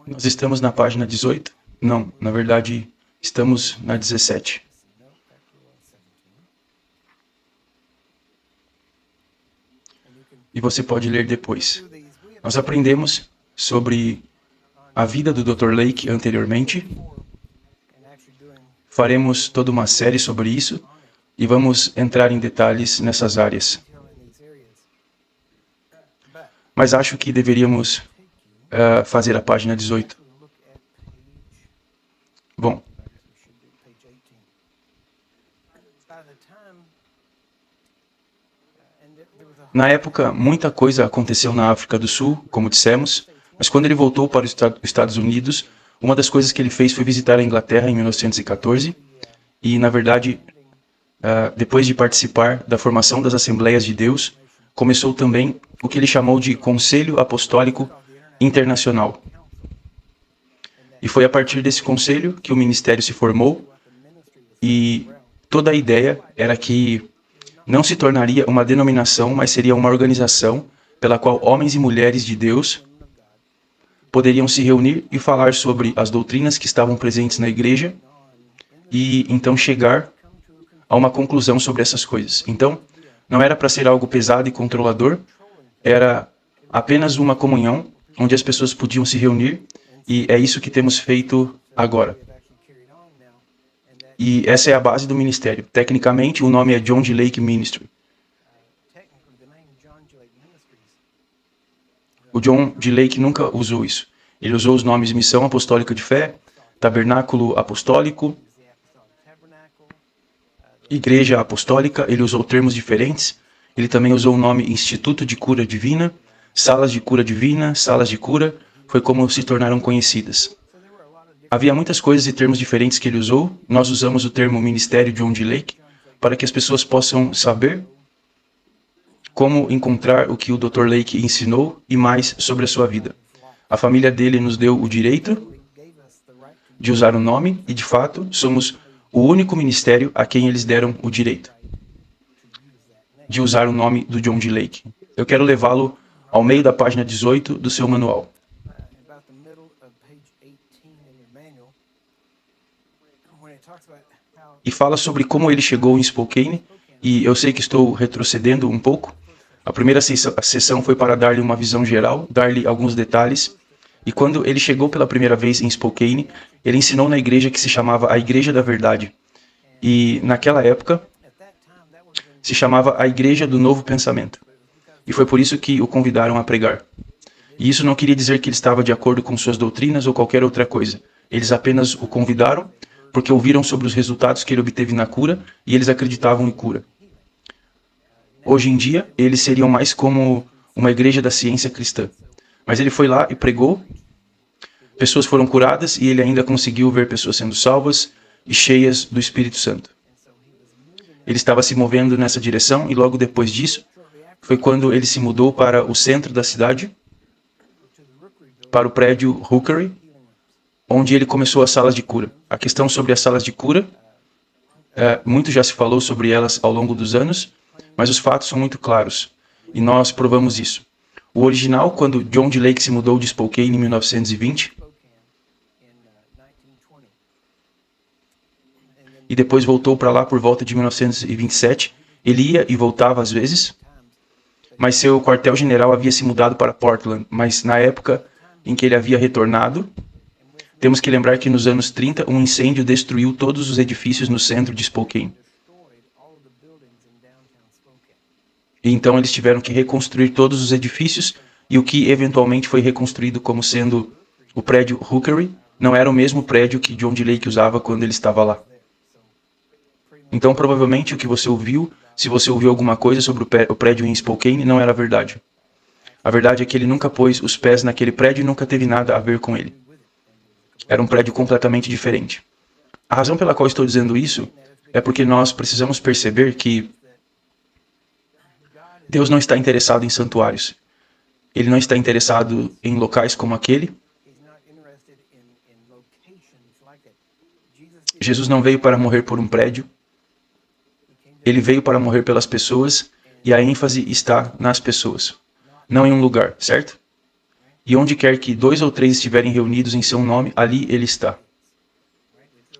Nós estamos na página 18? Não, na verdade, estamos na 17. E você pode ler depois. Nós aprendemos sobre a vida do Dr. Lake anteriormente. Faremos toda uma série sobre isso e vamos entrar em detalhes nessas áreas. Mas acho que deveríamos fazer a página 18. Bom, na época, muita coisa aconteceu na África do Sul, como dissemos, mas quando ele voltou para os Estados Unidos, uma das coisas que ele fez foi visitar a Inglaterra em 1914 e, na verdade, depois de participar da formação das Assembleias de Deus, começou também o que ele chamou de Conselho Apostólico Internacional. E foi a partir desse conselho que o ministério se formou e toda a ideia era que não se tornaria uma denominação, mas seria uma organização pela qual homens e mulheres de Deus poderiam se reunir e falar sobre as doutrinas que estavam presentes na igreja e então chegar a uma conclusão sobre essas coisas. Então, não era para ser algo pesado e controlador, era apenas uma comunhão onde as pessoas podiam se reunir e é isso que temos feito agora. E essa é a base do ministério. Tecnicamente, o nome é John G. Lake Ministry. O John G. Lake nunca usou isso. Ele usou os nomes Missão Apostólica de Fé, Tabernáculo Apostólico, Igreja Apostólica. Ele usou termos diferentes. Ele também usou o nome Instituto de Cura Divina, Salas de Cura Divina, Salas de Cura. Foi como se tornaram conhecidas. Havia muitas coisas e termos diferentes que ele usou. Nós usamos o termo Ministério John G. Lake para que as pessoas possam saber como encontrar o que o Dr. Lake ensinou e mais sobre a sua vida. A família dele nos deu o direito de usar o nome e, de fato, somos o único ministério a quem eles deram o direito de usar o nome do John G. Lake. Eu quero levá-lo ao meio da página 18 do seu manual. E fala sobre como ele chegou em Spokane, e eu sei que estou retrocedendo um pouco. A primeira sessão foi para dar-lhe uma visão geral, dar-lhe alguns detalhes, e quando ele chegou pela primeira vez em Spokane, ele ensinou na igreja que se chamava a Igreja da Verdade, e naquela época se chamava a Igreja do Novo Pensamento, e foi por isso que o convidaram a pregar. E isso não queria dizer que ele estava de acordo com suas doutrinas ou qualquer outra coisa, eles apenas o convidaram porque ouviram sobre os resultados que ele obteve na cura e eles acreditavam em cura. Hoje em dia, eles seriam mais como uma igreja da ciência cristã. Mas ele foi lá e pregou, pessoas foram curadas e ele ainda conseguiu ver pessoas sendo salvas e cheias do Espírito Santo. Ele estava se movendo nessa direção e logo depois disso, foi quando ele se mudou para o centro da cidade, para o prédio Hookery, onde ele começou as salas de cura. A questão sobre as salas de cura, muito já se falou sobre elas ao longo dos anos, mas os fatos são muito claros, e nós provamos isso. O original, quando John G. Lake se mudou de Spokane em 1920, e depois voltou para lá por volta de 1927, ele ia e voltava às vezes, mas seu quartel-general havia se mudado para Portland, mas na época em que ele havia retornado, temos que lembrar que nos anos 30, um incêndio destruiu todos os edifícios no centro de Spokane. E então eles tiveram que reconstruir todos os edifícios e o que eventualmente foi reconstruído como sendo o prédio Hookery não era o mesmo prédio que John G. Lake usava quando ele estava lá. Então provavelmente o que você ouviu, se você ouviu alguma coisa sobre o prédio em Spokane, não era verdade. A verdade é que ele nunca pôs os pés naquele prédio e nunca teve nada a ver com ele. Era um prédio completamente diferente. A razão pela qual estou dizendo isso é porque nós precisamos perceber que Deus não está interessado em santuários. Ele não está interessado em locais como aquele. Jesus não veio para morrer por um prédio. Ele veio para morrer pelas pessoas e a ênfase está nas pessoas, não em um lugar, certo? E onde quer que 2 ou 3 estiverem reunidos em seu nome, ali ele está.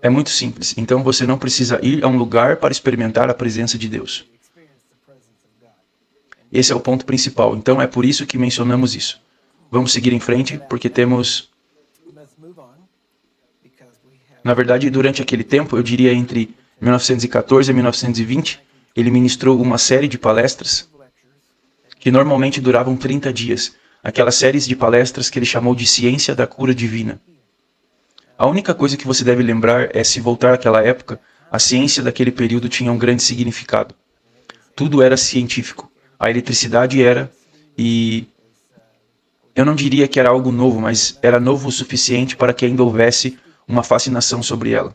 É muito simples. Então você não precisa ir a um lugar para experimentar a presença de Deus. Esse é o ponto principal. Então é por isso que mencionamos isso. Vamos seguir em frente, porque temos... Na verdade, durante aquele tempo, eu diria entre 1914 e 1920, ele ministrou uma série de palestras que normalmente duravam 30 dias. Aquelas séries de palestras que ele chamou de Ciência da Cura Divina. A única coisa que você deve lembrar é, se voltar àquela época, a ciência daquele período tinha um grande significado. Tudo era científico. A eletricidade era, e eu não diria que era algo novo, mas era novo o suficiente para que ainda houvesse uma fascinação sobre ela.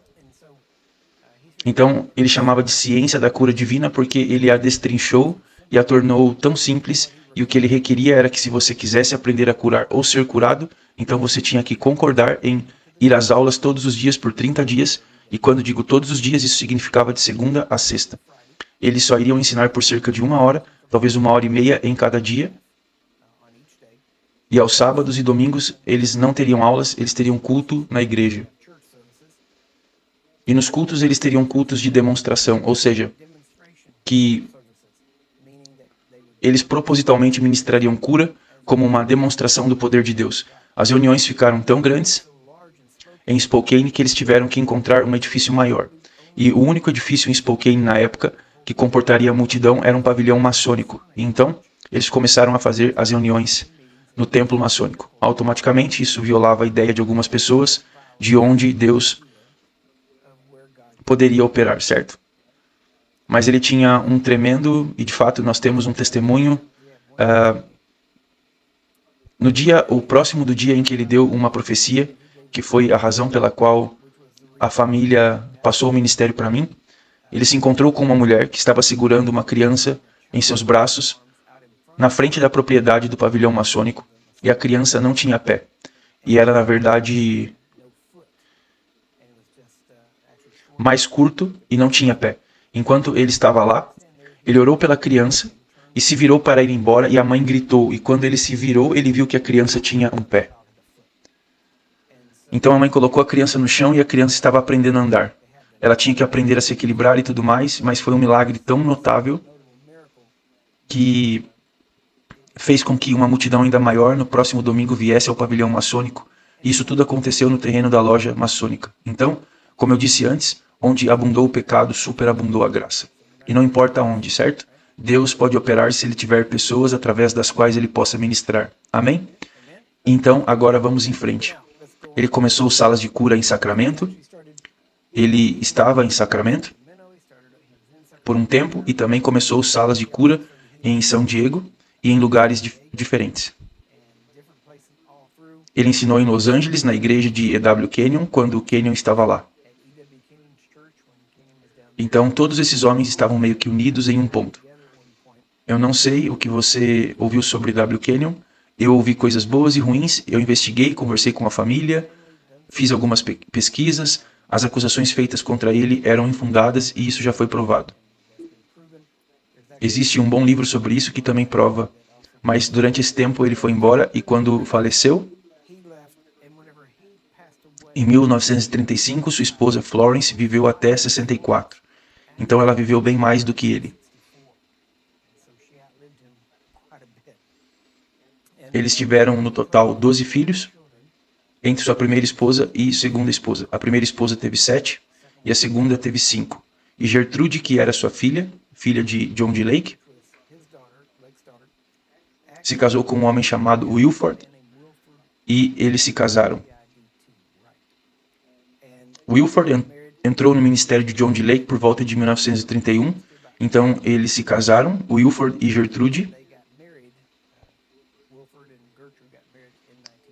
Então, ele chamava de ciência da cura divina porque ele a destrinchou e a tornou tão simples, e o que ele requeria era que se você quisesse aprender a curar ou ser curado, então você tinha que concordar em ir às aulas todos os dias por 30 dias, e quando digo todos os dias, isso significava de segunda a sexta. Eles só iriam ensinar por cerca de 1 hora, talvez 1h30 em cada dia, e aos sábados e domingos eles não teriam aulas, eles teriam culto na igreja. E nos cultos eles teriam cultos de demonstração, ou seja, que eles propositalmente ministrariam cura como uma demonstração do poder de Deus. As reuniões ficaram tão grandes em Spokane que eles tiveram que encontrar um edifício maior. E o único edifício em Spokane na época que comportaria a multidão era um pavilhão maçônico. E então eles começaram a fazer as reuniões no templo maçônico. Automaticamente isso violava a ideia de algumas pessoas de onde Deus poderia operar, certo? Mas ele tinha um tremendo, e de fato nós temos um testemunho, o próximo do dia em que ele deu uma profecia, que foi a razão pela qual a família passou o ministério para mim. Ele se encontrou com uma mulher que estava segurando uma criança em seus braços, na frente da propriedade do pavilhão maçônico, e a criança não tinha pé. E era, na verdade, mais curto e não tinha pé. Enquanto ele estava lá, ele orou pela criança e se virou para ir embora, e a mãe gritou, e quando ele se virou, ele viu que a criança tinha um pé. Então a mãe colocou a criança no chão e a criança estava aprendendo a andar. Ela tinha que aprender a se equilibrar e tudo mais, mas foi um milagre tão notável que fez com que uma multidão ainda maior no próximo domingo viesse ao pavilhão maçônico. E isso tudo aconteceu no terreno da loja maçônica. Então, como eu disse antes, onde abundou o pecado, superabundou a graça. E não importa onde, certo? Deus pode operar se ele tiver pessoas através das quais ele possa ministrar. Amém? Então, agora vamos em frente. Ele começou salas de cura em Sacramento. Ele estava em Sacramento por um tempo e também começou salas de cura em São Diego e em lugares diferentes. Ele ensinou em Los Angeles, na igreja de E.W. Kenyon, quando o Kenyon estava lá. Então, todos esses homens estavam meio que unidos em um ponto. Eu não sei o que você ouviu sobre W. Kenyon. Eu ouvi coisas boas e ruins. Eu investiguei, conversei com a família, fiz algumas pesquisas. As acusações feitas contra ele eram infundadas e isso já foi provado. Existe um bom livro sobre isso que também prova. Mas durante esse tempo ele foi embora e quando faleceu, em 1935, sua esposa Florence viveu até 64. Então ela viveu bem mais do que ele. Eles tiveram no total 12 filhos, entre sua primeira esposa e segunda esposa. A primeira esposa teve 7 e a segunda teve 5. E Gertrude, que era sua filha, filha de John D. Lake, se casou com um homem chamado Wilford e eles se casaram. Wilford entrou no ministério de John D. Lake por volta de 1931, então eles se casaram, Wilford e Gertrude.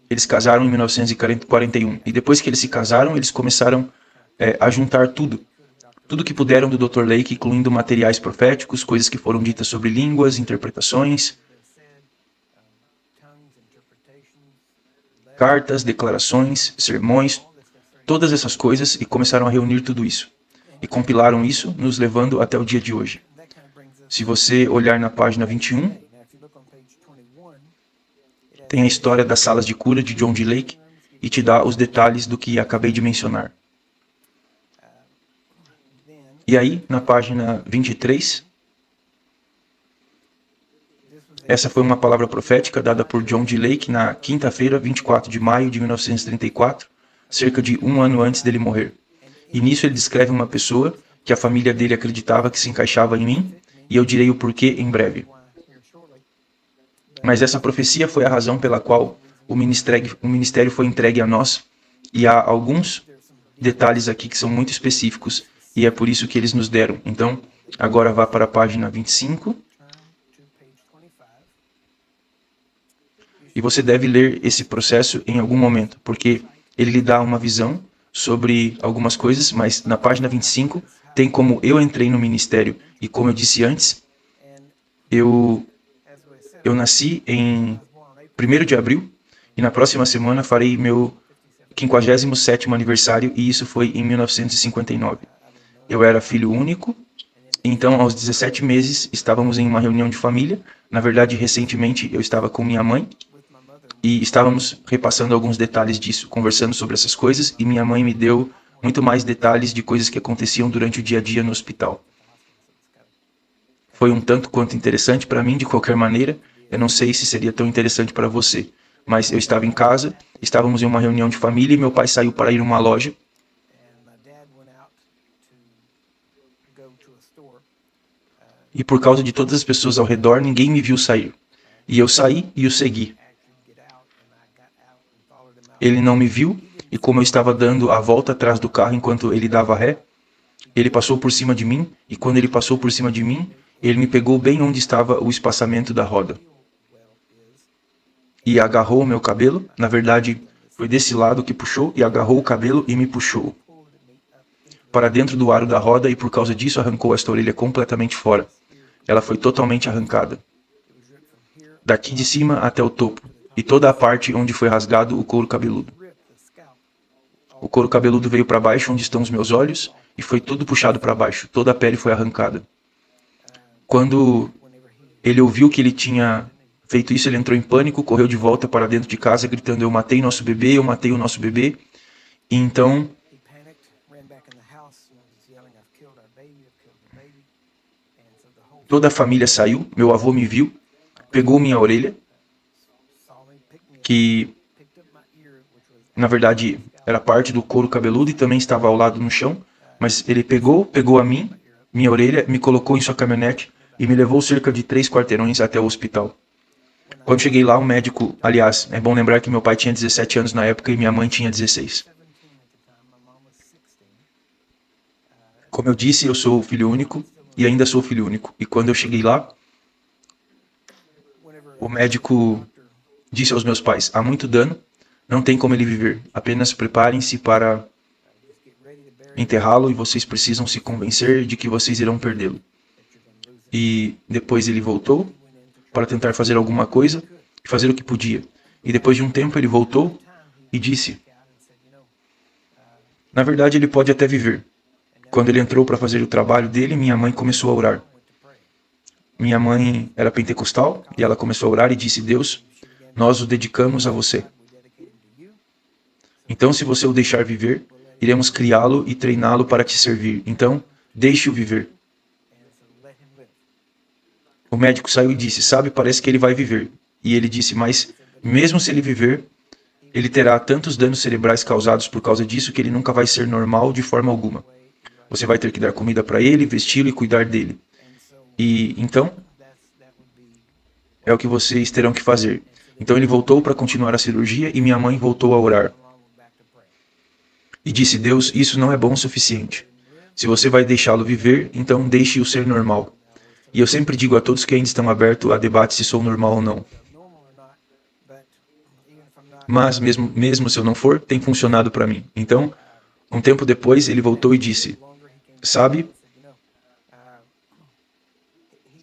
Eles casaram em 1941 e depois que eles se casaram, eles começaram a juntar tudo que puderam do Dr. Lake, incluindo materiais proféticos, coisas que foram ditas sobre línguas, interpretações, cartas, declarações, sermões, todas essas coisas, e começaram a reunir tudo isso. E compilaram isso, nos levando até o dia de hoje. Se você olhar na página 21, tem a história das salas de cura de John D. Lake e te dá os detalhes do que acabei de mencionar. E aí, na página 23, essa foi uma palavra profética dada por John D. Lake na quinta-feira, 24 de maio de 1934, cerca de um ano antes dele morrer. E nisso ele descreve uma pessoa que a família dele acreditava que se encaixava em mim, e eu direi o porquê em breve. Mas essa profecia foi a razão pela qual o ministério foi entregue a nós, e há alguns detalhes aqui que são muito específicos, e é por isso que eles nos deram. Então, agora vá para a página 25. E você deve ler esse processo em algum momento, porque ele lhe dá uma visão sobre algumas coisas, mas na página 25 tem como eu entrei no ministério. E como eu disse antes, eu nasci em 1º de abril, e na próxima semana farei meu 57º aniversário, e isso foi em 1959. Eu era filho único, então aos 17 meses estávamos em uma reunião de família. Na verdade, recentemente eu estava com minha mãe, e estávamos repassando alguns detalhes disso, conversando sobre essas coisas, e minha mãe me deu muito mais detalhes de coisas que aconteciam durante o dia a dia no hospital. Foi um tanto quanto interessante para mim, de qualquer maneira. Eu não sei se seria tão interessante para você, mas eu estava em casa, estávamos em uma reunião de família e meu pai saiu para ir a uma loja. E por causa de todas as pessoas ao redor, ninguém me viu sair. E eu saí e o segui. Ele não me viu, e como eu estava dando a volta atrás do carro enquanto ele dava ré, ele passou por cima de mim, e quando ele passou por cima de mim, ele me pegou bem onde estava o espaçamento da roda. E agarrou o meu cabelo, na verdade, foi desse lado que puxou, e agarrou o cabelo e me puxou para dentro do aro da roda, e por causa disso arrancou esta orelha completamente fora. Ela foi totalmente arrancada, daqui de cima até o topo, e toda a parte onde foi rasgado o couro cabeludo. O couro cabeludo veio para baixo, onde estão os meus olhos, e foi tudo puxado para baixo, toda a pele foi arrancada. Quando ele ouviu que ele tinha feito isso, ele entrou em pânico, correu de volta para dentro de casa, gritando: eu matei nosso bebê, eu matei o nosso bebê. E então toda a família saiu, meu avô me viu, pegou minha orelha, que na verdade era parte do couro cabeludo e também estava ao lado no chão, mas ele pegou a minha orelha, me colocou em sua caminhonete e me levou cerca de 3 quarteirões até o hospital. Quando cheguei lá, o médico, aliás, é bom lembrar que meu pai tinha 17 anos na época e minha mãe tinha 16. Como eu disse, eu sou filho único e ainda sou filho único. E quando eu cheguei lá, o médico disse aos meus pais: há muito dano, não tem como ele viver, apenas preparem-se para enterrá-lo e vocês precisam se convencer de que vocês irão perdê-lo. E depois ele voltou para tentar fazer alguma coisa e fazer o que podia. E depois de um tempo ele voltou e disse: na verdade ele pode até viver. Quando ele entrou para fazer o trabalho dele, minha mãe começou a orar. Minha mãe era pentecostal e ela começou a orar e disse: Deus, nós o dedicamos a você. Então, se você o deixar viver, iremos criá-lo e treiná-lo para te servir. Então, deixe-o viver. O médico saiu e disse: sabe, parece que ele vai viver. E ele disse: mas, mesmo se ele viver, ele terá tantos danos cerebrais causados por causa disso que ele nunca vai ser normal de forma alguma. Você vai ter que dar comida para ele, vesti-lo e cuidar dele. E então, é o que vocês terão que fazer. Então ele voltou para continuar a cirurgia e minha mãe voltou a orar. E disse: Deus, isso não é bom o suficiente. Se você vai deixá-lo viver, então deixe-o ser normal. E eu sempre digo a todos que ainda estão abertos a debate se sou normal ou não. Mas mesmo se eu não for, tem funcionado para mim. Então, um tempo depois, ele voltou e disse: sabe,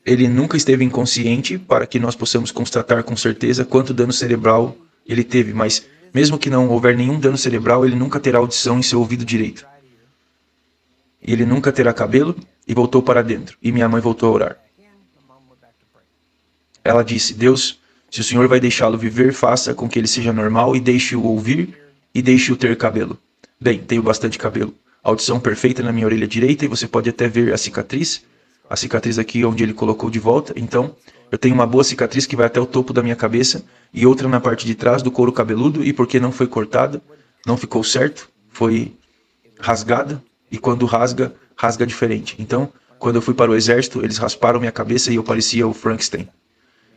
ele nunca esteve inconsciente para que nós possamos constatar com certeza quanto dano cerebral ele teve, mas mesmo que não houver nenhum dano cerebral, ele nunca terá audição em seu ouvido direito. Ele nunca terá cabelo, e voltou para dentro. E minha mãe voltou a orar. Ela disse: Deus, Se o Senhor vai deixá-lo viver, faça com que ele seja normal e deixe-o ouvir e deixe-o ter cabelo. Bem, tenho bastante cabelo. Audição perfeita na minha orelha direita e você pode até ver a cicatriz aqui onde ele colocou de volta. Então, eu tenho uma boa cicatriz que vai até o topo da minha cabeça e outra na parte de trás do couro cabeludo, e porque não foi cortada, não ficou certo, foi rasgada, e quando rasga, rasga diferente. Então, quando eu fui para o exército, eles rasparam minha cabeça e eu parecia o Frankenstein.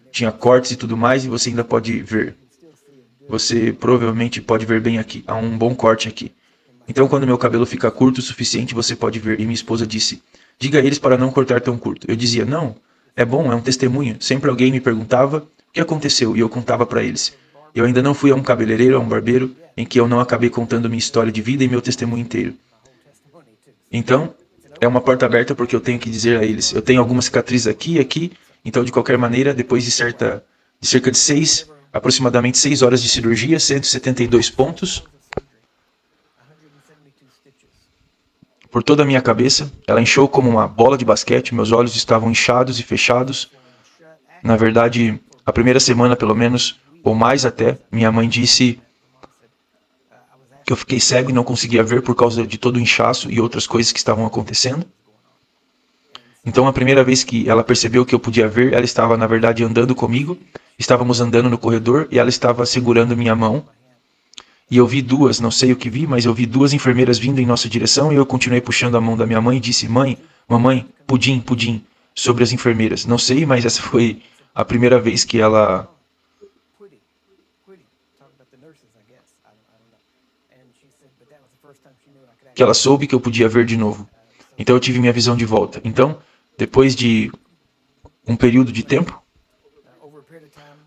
Tinha cortes e tudo mais, e você ainda pode ver. Você provavelmente pode ver bem aqui. Há um bom corte aqui. Então, quando meu cabelo fica curto o suficiente, você pode ver. E minha esposa disse, diga a eles para não cortar tão curto. Eu dizia, não, é bom, é um testemunho. Sempre alguém me perguntava o que aconteceu e eu contava para eles. Eu ainda não fui a um cabeleireiro, a um barbeiro, em que eu não acabei contando minha história de vida e meu testemunho inteiro. Então, é uma porta aberta porque eu tenho que dizer a eles. Eu tenho algumas cicatrizes aqui e aqui. Então, de qualquer maneira, depois de cerca de aproximadamente 6 horas de cirurgia, 172 pontos por toda a minha cabeça, ela inchou como uma bola de basquete, meus olhos estavam inchados e fechados. Na verdade, a primeira semana, pelo menos, ou mais até, minha mãe disse que eu fiquei cego e não conseguia ver por causa de todo o inchaço e outras coisas que estavam acontecendo. Então, a primeira vez que ela percebeu que eu podia ver, ela estava, na verdade, andando comigo. Estávamos andando no corredor e ela estava segurando minha mão. E eu vi duas, não sei o que vi, mas eu vi duas enfermeiras vindo em nossa direção e eu continuei puxando a mão da minha mãe e disse, mãe, mamãe, pudim, pudim, sobre as enfermeiras. Não sei, mas essa foi a primeira vez que ela... que ela soube que eu podia ver de novo. Então eu tive minha visão de volta. Então, depois de um período de tempo,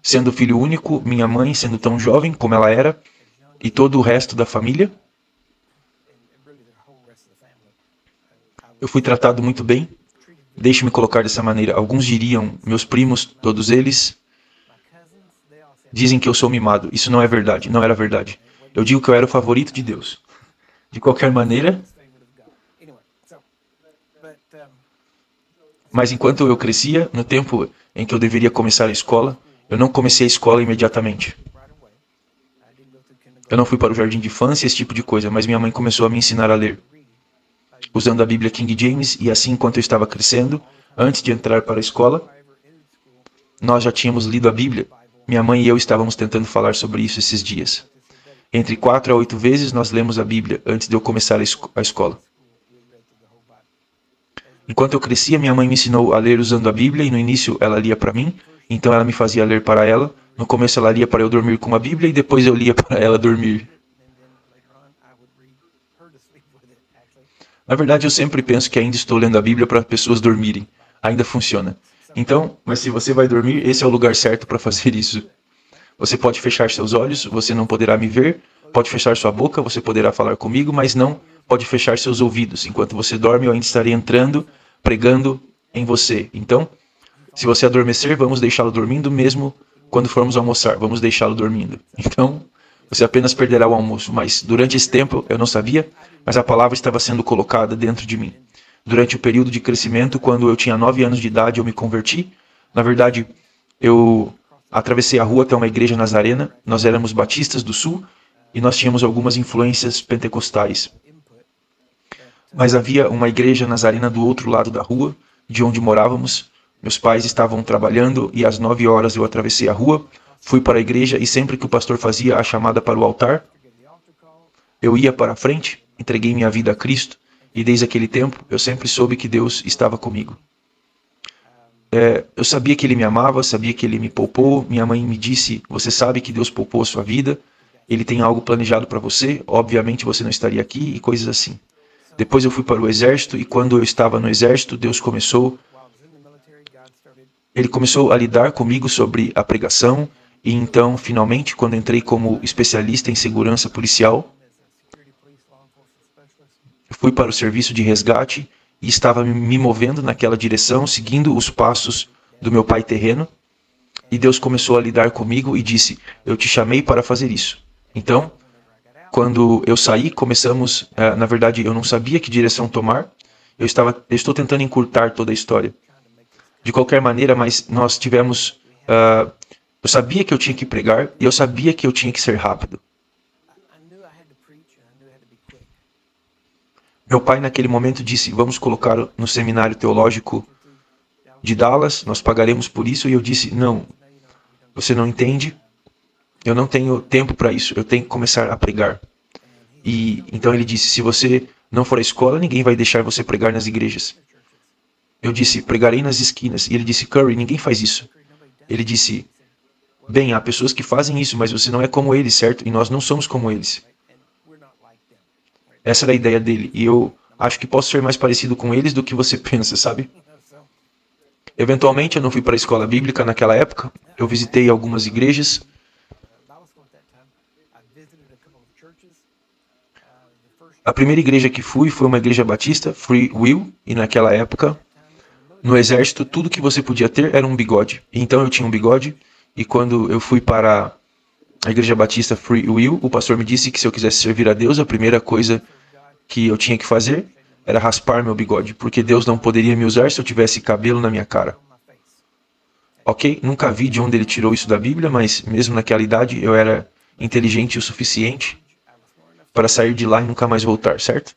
sendo filho único, minha mãe sendo tão jovem como ela era, e todo o resto da família, eu fui tratado muito bem. Deixe-me colocar dessa maneira. Alguns diriam, meus primos, todos eles, dizem que eu sou mimado. Isso não é verdade, não era verdade. Eu digo que eu era o favorito de Deus. De qualquer maneira, mas enquanto eu crescia, no tempo em que eu deveria começar a escola, eu não comecei a escola imediatamente. Eu não fui para o jardim de infância, esse tipo de coisa, mas minha mãe começou a me ensinar a ler, usando a Bíblia King James, e assim, enquanto eu estava crescendo, antes de entrar para a escola, nós já tínhamos lido a Bíblia. Minha mãe e eu estávamos tentando falar sobre isso esses dias. Entre 4 a 8 vezes nós lemos a Bíblia antes de eu começar a escola. Enquanto eu crescia, minha mãe me ensinou a ler usando a Bíblia, e no início ela lia para mim, então ela me fazia ler para ela. No começo ela lia para eu dormir com a Bíblia, e depois eu lia para ela dormir. Na verdade, eu sempre penso que ainda estou lendo a Bíblia para pessoas dormirem. Ainda funciona. Então, mas se você vai dormir, esse é o lugar certo para fazer isso. Você pode fechar seus olhos, você não poderá me ver. Pode fechar sua boca, você poderá falar comigo, mas não pode fechar seus ouvidos. Enquanto você dorme, eu ainda estarei entrando, pregando em você. Então, se você adormecer, vamos deixá-lo dormindo mesmo quando formos almoçar. Vamos deixá-lo dormindo. Então, você apenas perderá o almoço. Mas durante esse tempo, eu não sabia, mas a palavra estava sendo colocada dentro de mim. Durante o período de crescimento, quando eu tinha 9 anos de idade, eu me converti. Na verdade, eu atravessei a rua até uma igreja nazarena. Nós éramos batistas do sul e nós tínhamos algumas influências pentecostais. Mas havia uma igreja nazarena do outro lado da rua, de onde morávamos. Meus pais estavam trabalhando e às 9 horas eu atravessei a rua, fui para a igreja e sempre que o pastor fazia a chamada para o altar, eu ia para a frente, entreguei minha vida a Cristo e desde aquele tempo eu sempre soube que Deus estava comigo. Eu sabia que Ele me amava, sabia que Ele me poupou. Minha mãe me disse, você sabe que Deus poupou a sua vida, Ele tem algo planejado para você, obviamente você não estaria aqui e coisas assim. Depois eu fui para o exército e quando eu estava no exército, Ele começou a lidar comigo sobre a pregação e então, finalmente, quando entrei como especialista em segurança policial, eu fui para o serviço de resgate e estava me movendo naquela direção, seguindo os passos do meu pai terreno. E Deus começou a lidar comigo e disse, eu te chamei para fazer isso. Então, quando eu saí, começamos, na verdade, eu não sabia que direção tomar. Eu estou tentando encurtar toda a história. De qualquer maneira, mas nós tivemos Eu sabia que eu tinha que pregar e eu sabia que eu tinha que ser rápido. Meu pai naquele momento disse, vamos colocar no seminário teológico de Dallas, nós pagaremos por isso. E eu disse, não, você não entende, eu não tenho tempo para isso, eu tenho que começar a pregar. E então ele disse, se você não for à escola, ninguém vai deixar você pregar nas igrejas. Eu disse, pregarei nas esquinas. E ele disse, Curry, ninguém faz isso. Ele disse, bem, há pessoas que fazem isso, mas você não é como eles, certo? E nós não somos como eles. Essa era a ideia dele. E eu acho que posso ser mais parecido com eles do que você pensa, sabe? Eventualmente, eu não fui para a escola bíblica naquela época. Eu visitei algumas igrejas. A primeira igreja que fui foi uma igreja batista, Free Will, e naquela época, no exército, tudo que você podia ter era um bigode. Então eu tinha um bigode, e quando eu fui para a igreja batista Free Will, o pastor me disse que se eu quisesse servir a Deus, a primeira coisa que eu tinha que fazer era raspar meu bigode, porque Deus não poderia me usar se eu tivesse cabelo na minha cara. Ok? Nunca vi de onde ele tirou isso da Bíblia, mas mesmo naquela idade eu era inteligente o suficiente para sair de lá e nunca mais voltar, certo?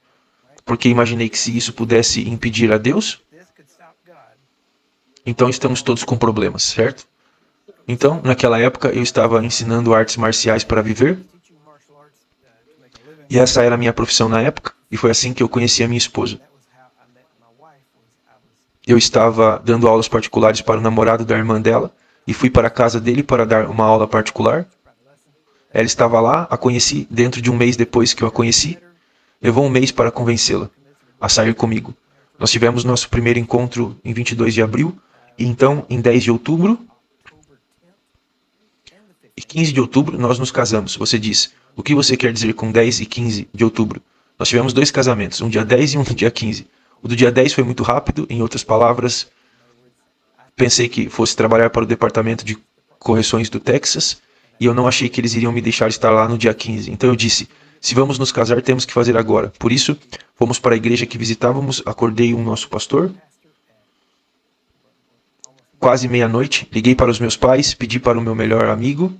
Porque imaginei que se isso pudesse impedir a Deus, então estamos todos com problemas, certo? Então, naquela época, eu estava ensinando artes marciais para viver. E essa era a minha profissão na época, e foi assim que eu conheci a minha esposa. Eu estava dando aulas particulares para o namorado da irmã dela, e fui para a casa dele para dar uma aula particular. Ela estava lá, a conheci dentro de um mês depois que eu a conheci. Levou um mês para convencê-la a sair comigo. Nós tivemos nosso primeiro encontro em 22 de abril, e então, em 10 de outubro e 15 de outubro, nós nos casamos. Você diz, o que você quer dizer com 10 e 15 de outubro? Nós tivemos 2 casamentos, um dia 10 e um dia 15. O do dia 10 foi muito rápido, em outras palavras, pensei que fosse trabalhar para o departamento de correções do Texas, e eu não achei que eles iriam me deixar estar lá no dia 15. Então eu disse, se vamos nos casar, temos que fazer agora. Por isso, fomos para a igreja que visitávamos, acordei um nosso pastor. Quase meia-noite, liguei para os meus pais, pedi para o meu melhor amigo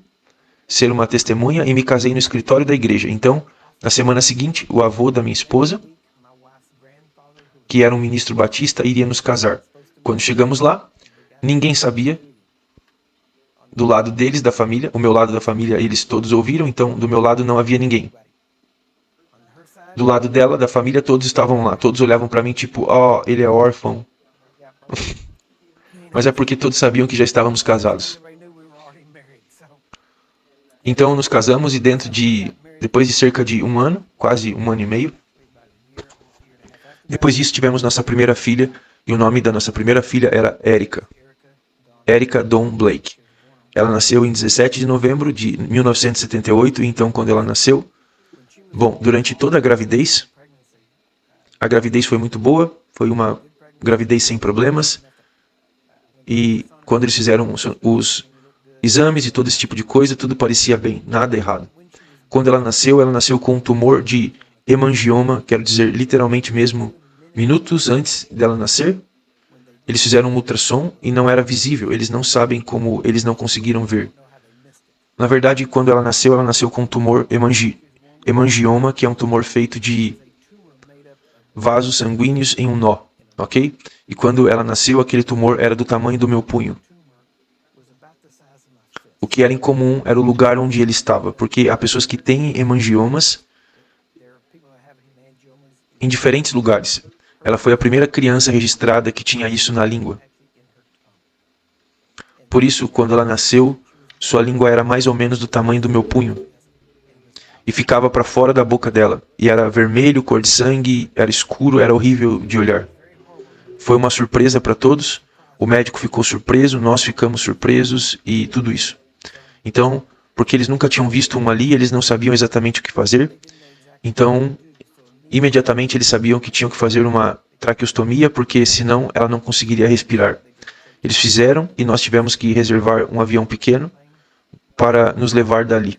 ser uma testemunha e me casei no escritório da igreja. Então, na semana seguinte, o avô da minha esposa, que era um ministro batista, iria nos casar. Quando chegamos lá, ninguém sabia. Do lado deles, da família, o meu lado da família, eles todos ouviram, então do meu lado não havia ninguém. Do lado dela, da família, todos estavam lá. Todos olhavam para mim tipo, ele é órfão. Mas é porque todos sabiam que já estávamos casados. Então nos casamos e depois de cerca de um ano, quase um ano e meio, depois disso tivemos nossa primeira filha, e o nome da nossa primeira filha era Erica. Erica Dawn Blake. Ela nasceu em 17 de novembro de 1978, e então quando ela nasceu, durante toda a gravidez foi muito boa, foi uma gravidez sem problemas, e quando eles fizeram os exames e todo esse tipo de coisa, tudo parecia bem, nada errado. Quando ela nasceu com um tumor de hemangioma, quero dizer, literalmente mesmo, minutos antes dela nascer, eles fizeram um ultrassom e não era visível, eles não sabem como, eles não conseguiram ver. Na verdade, quando ela nasceu com um tumor hemangioma, que é um tumor feito de vasos sanguíneos em um nó, ok? E quando ela nasceu, aquele tumor era do tamanho do meu punho. O que era incomum era o lugar onde ele estava, porque há pessoas que têm hemangiomas em diferentes lugares. Ela foi a primeira criança registrada que tinha isso na língua. Por isso, quando ela nasceu, sua língua era mais ou menos do tamanho do meu punho. E ficava para fora da boca dela. E era vermelho, cor de sangue, era escuro, era horrível de olhar. Foi uma surpresa para todos. O médico ficou surpreso, nós ficamos surpresos e tudo isso. Então, porque eles nunca tinham visto uma ali, eles não sabiam exatamente o que fazer. Então, imediatamente eles sabiam que tinham que fazer uma traqueostomia, porque senão ela não conseguiria respirar. Eles fizeram e nós tivemos que reservar um avião pequeno para nos levar dali.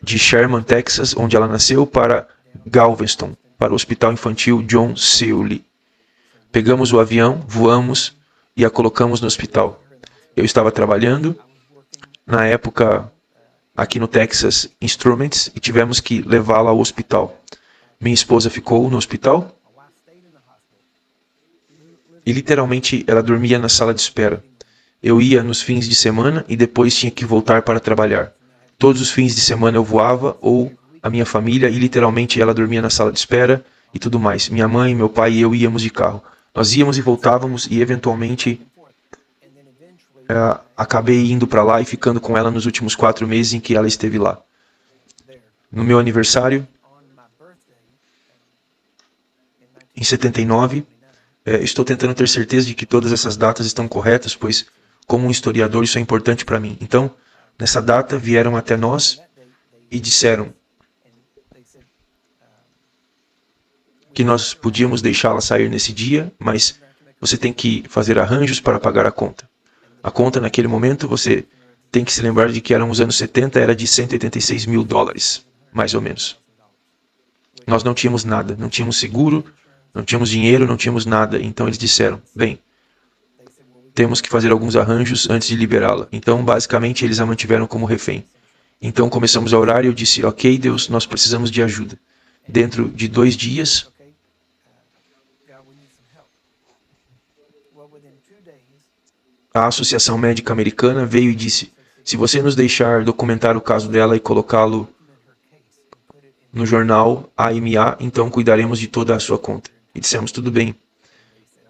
De Sherman, Texas, onde ela nasceu, para Galveston, para o Hospital Infantil John Sealy. Pegamos o avião, voamos e a colocamos no hospital. Eu estava trabalhando, na época, aqui no Texas Instruments, e tivemos que levá-la ao hospital. Minha esposa ficou no hospital e literalmente ela dormia na sala de espera. Eu ia nos fins de semana e depois tinha que voltar para trabalhar. Todos os fins de semana eu voava, ou a minha família, e literalmente ela dormia na sala de espera e tudo mais. Minha mãe, meu pai e eu íamos de carro. Nós íamos e voltávamos e eventualmente acabei indo para lá e ficando com ela nos últimos 4 meses em que ela esteve lá. No meu aniversário, em 79, estou tentando ter certeza de que todas essas datas estão corretas, pois, como um historiador, isso é importante para mim. Então, nessa data, vieram até nós e disseram que nós podíamos deixá-la sair nesse dia, mas você tem que fazer arranjos para pagar a conta. A conta, naquele momento, você tem que se lembrar de que eram os anos 70, era de $186 mil, mais ou menos. Nós não tínhamos nada, não tínhamos seguro, não tínhamos dinheiro, não tínhamos nada. Então eles disseram, bem, temos que fazer alguns arranjos antes de liberá-la. Então, basicamente, eles a mantiveram como refém. Então começamos a orar e eu disse, ok, Deus, nós precisamos de ajuda. Dentro de 2 dias, a Associação Médica Americana veio e disse, se você nos deixar documentar o caso dela e colocá-lo no jornal AMA, então cuidaremos de toda a sua conta. E dissemos, tudo bem.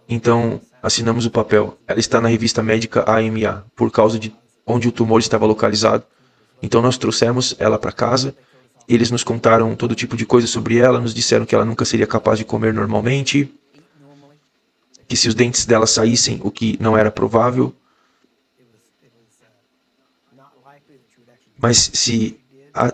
Então, assinamos o papel. Ela está na revista médica AMA, por causa de onde o tumor estava localizado. Então nós trouxemos ela para casa, eles nos contaram todo tipo de coisa sobre ela, nos disseram que ela nunca seria capaz de comer normalmente, que se os dentes dela saíssem, o que não era provável, mas se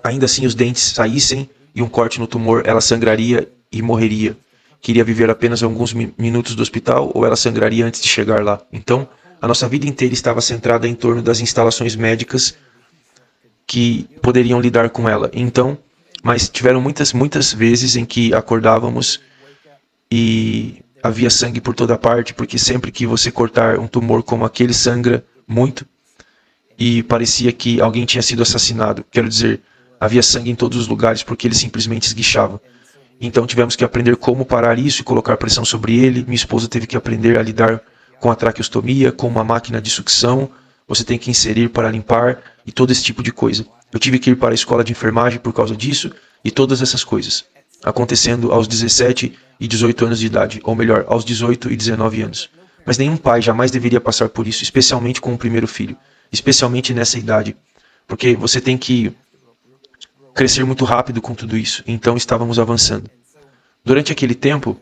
ainda assim os dentes saíssem e um corte no tumor, ela sangraria e morreria. Queria viver apenas alguns minutos do hospital ou ela sangraria antes de chegar lá. Então, a nossa vida inteira estava centrada em torno das instalações médicas que poderiam lidar com ela. Então, mas tiveram muitas vezes em que acordávamos e havia sangue por toda parte, porque sempre que você cortar um tumor como aquele, sangra muito e parecia que alguém tinha sido assassinado. Quero dizer, havia sangue em todos os lugares porque ele simplesmente esguichava. Então tivemos que aprender como parar isso e colocar pressão sobre ele. Minha esposa teve que aprender a lidar com a traqueostomia, com uma máquina de sucção. Você tem que inserir para limpar e todo esse tipo de coisa. Eu tive que ir para a escola de enfermagem por causa disso e todas essas coisas. Acontecendo aos 17 e 18 anos de idade, ou melhor, aos 18 e 19 anos. Mas nenhum pai jamais deveria passar por isso, especialmente com o primeiro filho. Especialmente nessa idade. Porque você tem que crescer muito rápido com tudo isso. Então estávamos avançando. Durante aquele tempo,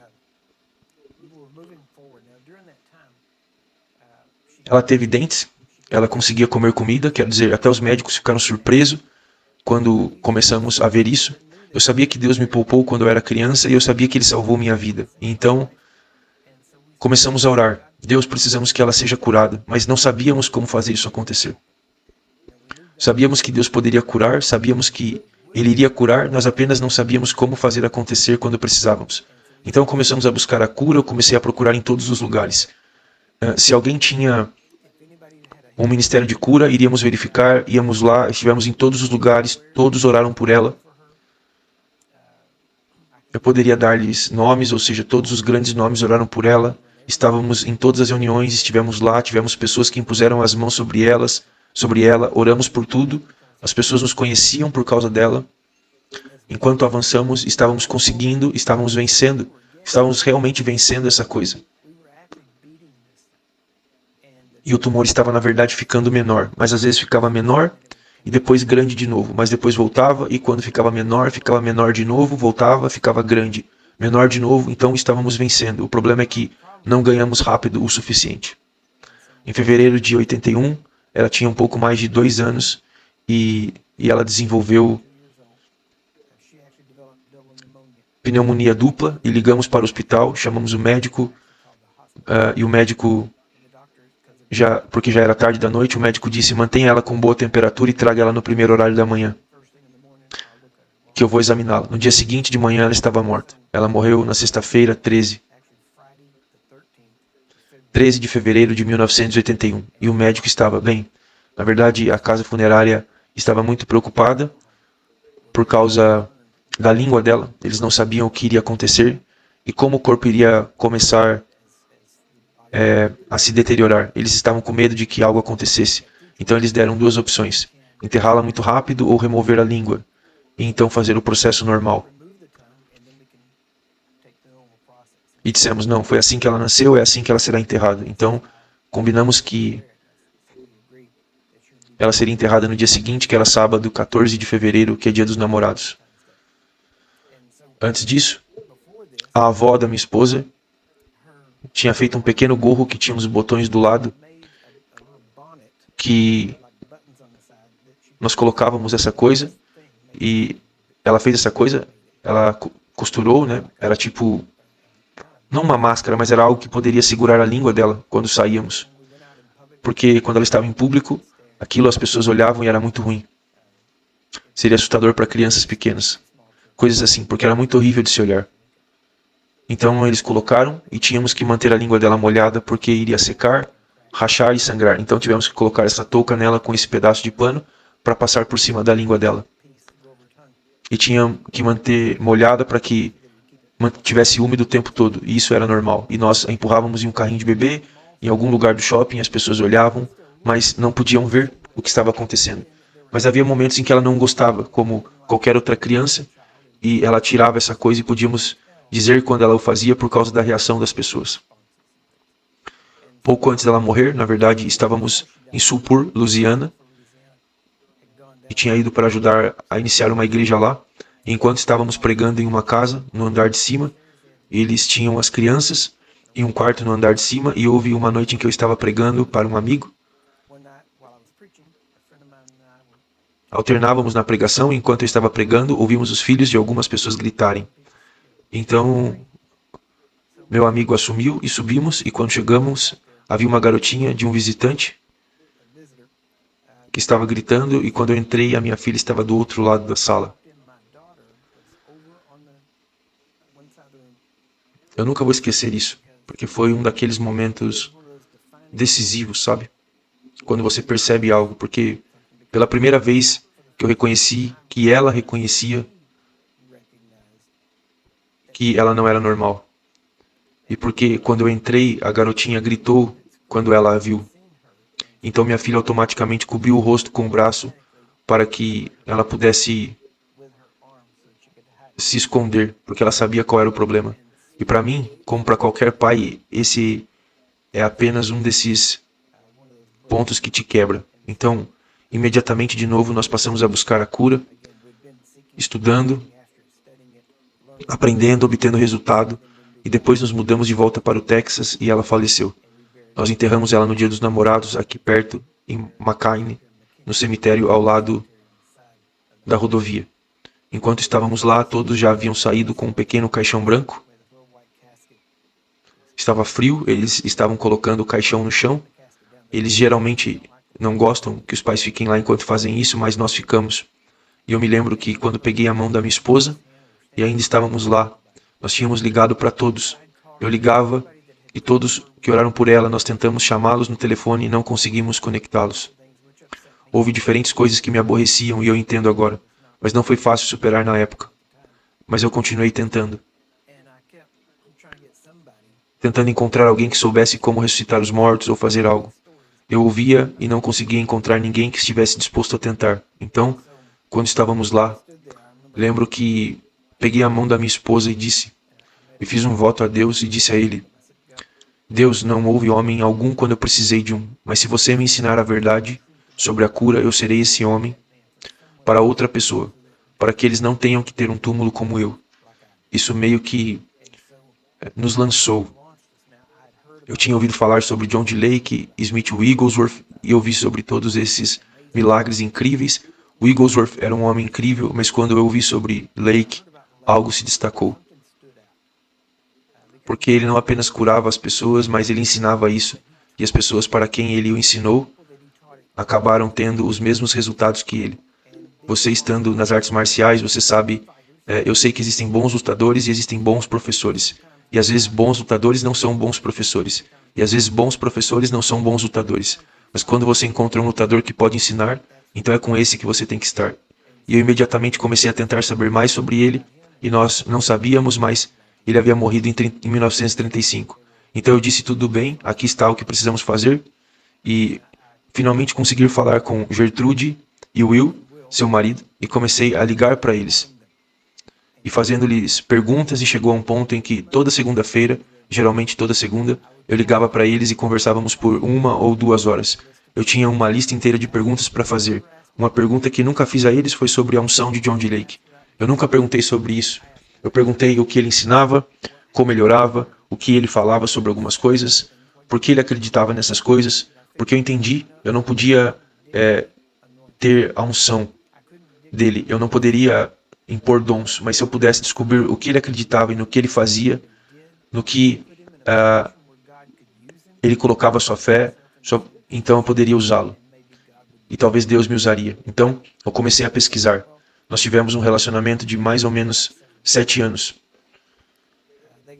ela teve dentes, ela conseguia comer comida, quero dizer, até os médicos ficaram surpresos quando começamos a ver isso. Eu sabia que Deus me poupou quando eu era criança e eu sabia que Ele salvou minha vida. Então, começamos a orar. Deus, precisamos que ela seja curada, mas não sabíamos como fazer isso acontecer. Sabíamos que Deus poderia curar, sabíamos que Ele iria curar, nós apenas não sabíamos como fazer acontecer quando precisávamos. Então começamos a buscar a cura, eu comecei a procurar em todos os lugares. Se alguém tinha um ministério de cura, iríamos verificar, íamos lá, estivemos em todos os lugares, todos oraram por ela. Eu poderia dar-lhes nomes, ou seja, todos os grandes nomes oraram por ela. Estávamos em todas as reuniões, estivemos lá, tivemos pessoas que impuseram as mãos sobre ela, oramos por tudo. As pessoas nos conheciam por causa dela. Enquanto avançamos, estávamos conseguindo, estávamos vencendo, estávamos realmente vencendo essa coisa. E o tumor estava, na verdade, ficando menor, mas às vezes ficava menor e depois grande de novo, mas depois voltava e quando ficava menor de novo, voltava, ficava grande, menor de novo, então estávamos vencendo. O problema é que não ganhamos rápido o suficiente. Em fevereiro de 81, ela tinha um pouco mais de 2 anos e ela desenvolveu pneumonia dupla e ligamos para o hospital, chamamos o médico e o médico, porque já era tarde da noite, o médico disse, mantenha ela com boa temperatura e traga ela no primeiro horário da manhã, que eu vou examiná-la. No dia seguinte de manhã ela estava morta. Ela morreu na sexta-feira, 13. 13 de fevereiro de 1981. E o médico estava bem. Na verdade, a casa funerária estava muito preocupada por causa da língua dela. Eles não sabiam o que iria acontecer e como o corpo iria começar a se deteriorar. Eles estavam com medo de que algo acontecesse. Então eles deram duas opções: enterrá-la muito rápido ou remover a língua, e então fazer o processo normal. E dissemos, não, foi assim que ela nasceu, é assim que ela será enterrada. Então combinamos que ela seria enterrada no dia seguinte, que era sábado, 14 de fevereiro, que é dia dos namorados. Antes disso, a avó da minha esposa tinha feito um pequeno gorro que tinha uns botões do lado, que nós colocávamos essa coisa, e ela fez essa coisa, ela costurou, né? Era tipo, não uma máscara, mas era algo que poderia segurar a língua dela quando saíamos. Porque quando ela estava em público, aquilo as pessoas olhavam e era muito ruim. Seria assustador para crianças pequenas. Coisas assim, porque era muito horrível de se olhar. Então eles colocaram e tínhamos que manter a língua dela molhada porque iria secar, rachar e sangrar. Então tivemos que colocar essa touca nela com esse pedaço de pano para passar por cima da língua dela. E tinha que manter molhada para que tivesse úmido o tempo todo. E isso era normal. E nós a empurrávamos em um carrinho de bebê, em algum lugar do shopping, as pessoas olhavam, mas não podiam ver o que estava acontecendo. Mas havia momentos em que ela não gostava, como qualquer outra criança, e ela tirava essa coisa e podíamos dizer quando ela o fazia por causa da reação das pessoas. Pouco antes dela morrer, na verdade, estávamos em Sulphur, Louisiana, e tinha ido para ajudar a iniciar uma igreja lá. E enquanto estávamos pregando em uma casa, no andar de cima, eles tinham as crianças em um quarto no andar de cima, e houve uma noite em que eu estava pregando para um amigo. Alternávamos na pregação, e enquanto eu estava pregando, ouvimos os filhos de algumas pessoas gritarem. Então, meu amigo assumiu e subimos, e quando chegamos, havia uma garotinha de um visitante que estava gritando, e quando eu entrei, a minha filha estava do outro lado da sala. Eu nunca vou esquecer isso, porque foi um daqueles momentos decisivos, sabe? Quando você percebe algo, porque pela primeira vez que eu reconheci que ela reconhecia que ela não era normal. E porque quando eu entrei, a garotinha gritou quando ela a viu. Então minha filha automaticamente cobriu o rosto com o braço para que ela pudesse se esconder, porque ela sabia qual era o problema. E para mim, como para qualquer pai, esse é apenas um desses pontos que te quebra. Então, imediatamente de novo nós passamos a buscar a cura, estudando, aprendendo, obtendo resultado, e depois nos mudamos de volta para o Texas e ela faleceu. Nós enterramos ela no Dia dos Namorados, aqui perto, em McCain, no cemitério ao lado da rodovia. Enquanto estávamos lá, todos já haviam saído com um pequeno caixão branco. Estava frio, eles estavam colocando o caixão no chão. Eles geralmente não gostam que os pais fiquem lá enquanto fazem isso, mas nós ficamos. E eu me lembro que quando peguei a mão da minha esposa, e ainda estávamos lá, nós tínhamos ligado para todos. Eu ligava, e todos que oraram por ela, nós tentamos chamá-los no telefone e não conseguimos conectá-los. Houve diferentes coisas que me aborreciam e eu entendo agora, mas não foi fácil superar na época. Mas eu continuei tentando. Tentando encontrar alguém que soubesse como ressuscitar os mortos ou fazer algo. Eu ouvia e não conseguia encontrar ninguém que estivesse disposto a tentar. Então, quando estávamos lá, lembro que peguei a mão da minha esposa e fiz um voto a Deus e disse a ele: Deus, não houve homem algum quando eu precisei de um, mas se você me ensinar a verdade sobre a cura, eu serei esse homem para outra pessoa, para que eles não tenham que ter um túmulo como eu. Isso meio que nos lançou. Eu tinha ouvido falar sobre John D. Lake, Smith Wigglesworth, e eu vi sobre todos esses milagres incríveis. Wigglesworth era um homem incrível, mas quando eu ouvi sobre Lake, algo se destacou. Porque ele não apenas curava as pessoas, mas ele ensinava isso. E as pessoas para quem ele o ensinou acabaram tendo os mesmos resultados que ele. Você estando nas artes marciais, você sabe, eu sei que existem bons lutadores e existem bons professores. E às vezes bons lutadores não são bons professores. E às vezes bons professores não são bons lutadores. Mas quando você encontra um lutador que pode ensinar, então é com esse que você tem que estar. E eu imediatamente comecei a tentar saber mais sobre ele, e nós não sabíamos, mas ele havia morrido em 1935. Então eu disse, tudo bem, aqui está o que precisamos fazer. E finalmente consegui falar com Gertrude e Will, seu marido, e comecei a ligar para eles. E fazendo-lhes perguntas, e chegou a um ponto em que toda segunda-feira, geralmente toda segunda, eu ligava para eles e conversávamos por 1 ou 2 horas. Eu tinha uma lista inteira de perguntas para fazer. Uma pergunta que nunca fiz a eles foi sobre a unção de John D. Lake. Eu nunca perguntei sobre isso. Eu perguntei o que ele ensinava, como ele orava, o que ele falava sobre algumas coisas, por que ele acreditava nessas coisas, porque eu entendi, eu não podia ter a unção dele, eu não poderia impor dons, mas se eu pudesse descobrir o que ele acreditava e no que ele fazia, no que ele colocava sua fé, então eu poderia usá-lo. E talvez Deus me usaria. Então, eu comecei a pesquisar. Nós tivemos um relacionamento de mais ou menos 7 anos.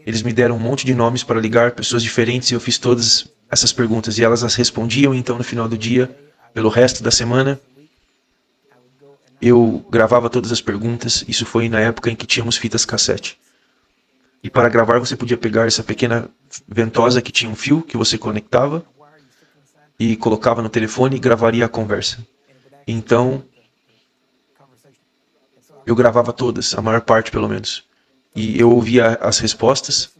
Eles me deram um monte de nomes para ligar, pessoas diferentes, e eu fiz todas essas perguntas. E elas as respondiam, então no final do dia, pelo resto da semana, eu gravava todas as perguntas. Isso foi na época em que tínhamos fitas cassete. E para gravar você podia pegar essa pequena ventosa que tinha um fio que você conectava e colocava no telefone e gravaria a conversa. Então, eu gravava todas, a maior parte pelo menos. E eu ouvia as respostas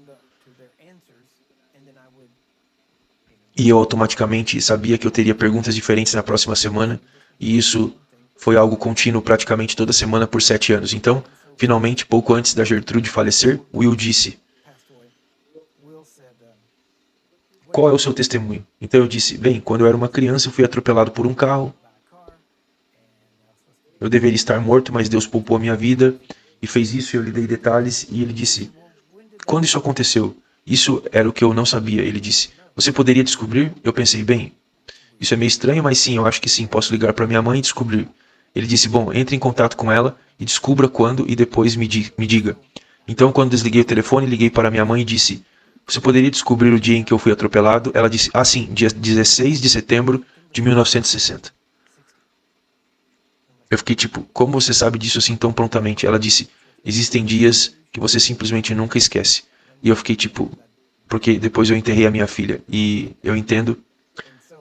e eu automaticamente sabia que eu teria perguntas diferentes na próxima semana, e isso foi algo contínuo praticamente toda semana por 7 anos. Então, finalmente, pouco antes da Gertrude falecer, Will disse: qual é o seu testemunho? Então eu disse: bem, quando eu era uma criança eu fui atropelado por um carro. Eu deveria estar morto, mas Deus poupou a minha vida e fez isso, e eu lhe dei detalhes. E ele disse: quando isso aconteceu? Isso era o que eu não sabia. Ele disse: você poderia descobrir? Eu pensei: bem, isso é meio estranho, mas sim, eu acho que sim, posso ligar para minha mãe e descobrir. Ele disse: bom, entre em contato com ela e descubra quando e depois me diga. Então, quando desliguei o telefone, liguei para minha mãe e disse: você poderia descobrir o dia em que eu fui atropelado? Ela disse: ah, sim, dia 16 de setembro de 1960. Eu fiquei tipo: como você sabe disso assim tão prontamente? Ela disse: existem dias que você simplesmente nunca esquece. E eu fiquei tipo: porque depois eu enterrei a minha filha. E eu entendo.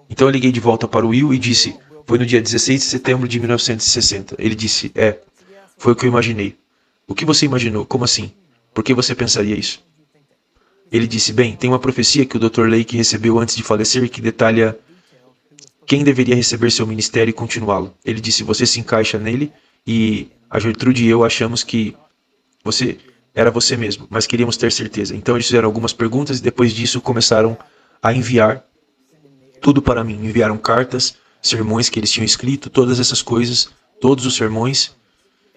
Então eu liguei de volta para o Will e disse: foi no dia 16 de setembro de 1960. Ele disse: foi o que eu imaginei. O que você imaginou? Como assim? Por que você pensaria isso? Ele disse: bem, tem uma profecia que o Dr. Lake recebeu antes de falecer que detalha quem deveria receber seu ministério e continuá-lo. Ele disse: você se encaixa nele, e a Gertrude e eu achamos que você era você mesmo, mas queríamos ter certeza. Então eles fizeram algumas perguntas e depois disso começaram a enviar tudo para mim. Enviaram cartas, sermões que eles tinham escrito, todas essas coisas, todos os sermões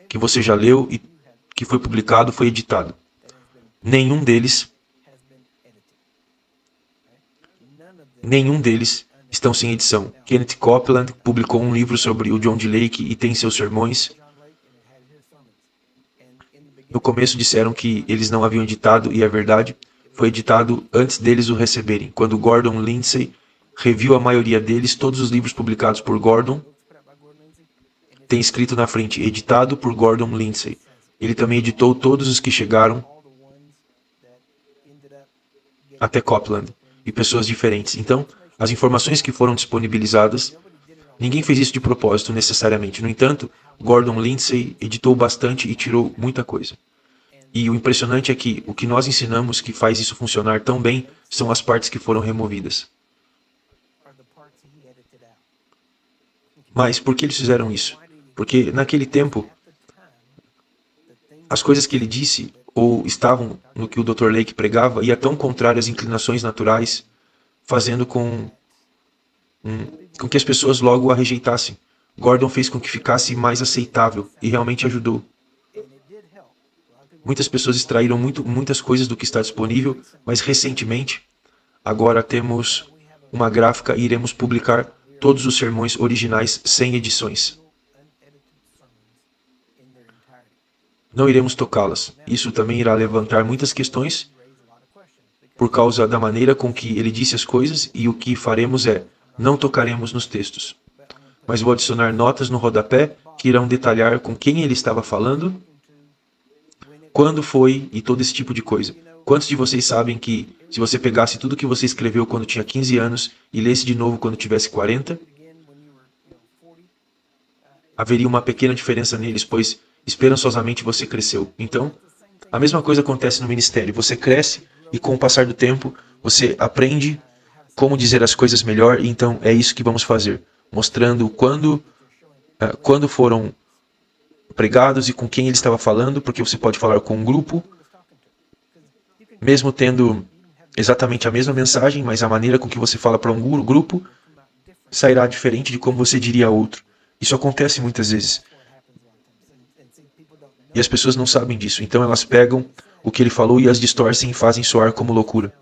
que você já leu e que foi publicado, foi editado. Nenhum deles estão sem edição. Kenneth Copeland publicou um livro sobre o John D. Lake e tem seus sermões. No começo disseram que eles não haviam editado, e é verdade, foi editado antes deles o receberem. Quando Gordon Lindsay reviu a maioria deles, todos os livros publicados por Gordon, tem escrito na frente: editado por Gordon Lindsay. Ele também editou todos os que chegaram até Copeland, e pessoas diferentes. Então, as informações que foram disponibilizadas, ninguém fez isso de propósito necessariamente. No entanto, Gordon Lindsay editou bastante e tirou muita coisa. E o impressionante é que o que nós ensinamos que faz isso funcionar tão bem são as partes que foram removidas. Mas por que eles fizeram isso? Porque naquele tempo, as coisas que ele disse ou estavam no que o Dr. Lake pregava ia tão contrário às inclinações naturais, fazendo com que as pessoas logo a rejeitassem. Gordon fez com que ficasse mais aceitável e realmente ajudou. Muitas pessoas extraíram muitas coisas do que está disponível, mas recentemente, agora temos uma gráfica e iremos publicar todos os sermões originais sem edições. Não iremos tocá-las. Isso também irá levantar muitas questões, por causa da maneira com que ele disse as coisas, e o que faremos é, não tocaremos nos textos. Mas vou adicionar notas no rodapé que irão detalhar com quem ele estava falando, quando foi e todo esse tipo de coisa. Quantos de vocês sabem que se você pegasse tudo que você escreveu quando tinha 15 anos e lesse de novo quando tivesse 40, haveria uma pequena diferença neles, pois esperançosamente você cresceu. Então, a mesma coisa acontece no ministério. Você cresce e com o passar do tempo, você aprende como dizer as coisas melhor, e então é isso que vamos fazer. Mostrando quando foram pregados e com quem ele estava falando, porque você pode falar com um grupo, mesmo tendo exatamente a mesma mensagem, mas a maneira com que você fala para um grupo sairá diferente de como você diria a outro. Isso acontece muitas vezes. E as pessoas não sabem disso, então elas pegam o que ele falou e as distorcem e fazem soar como loucura.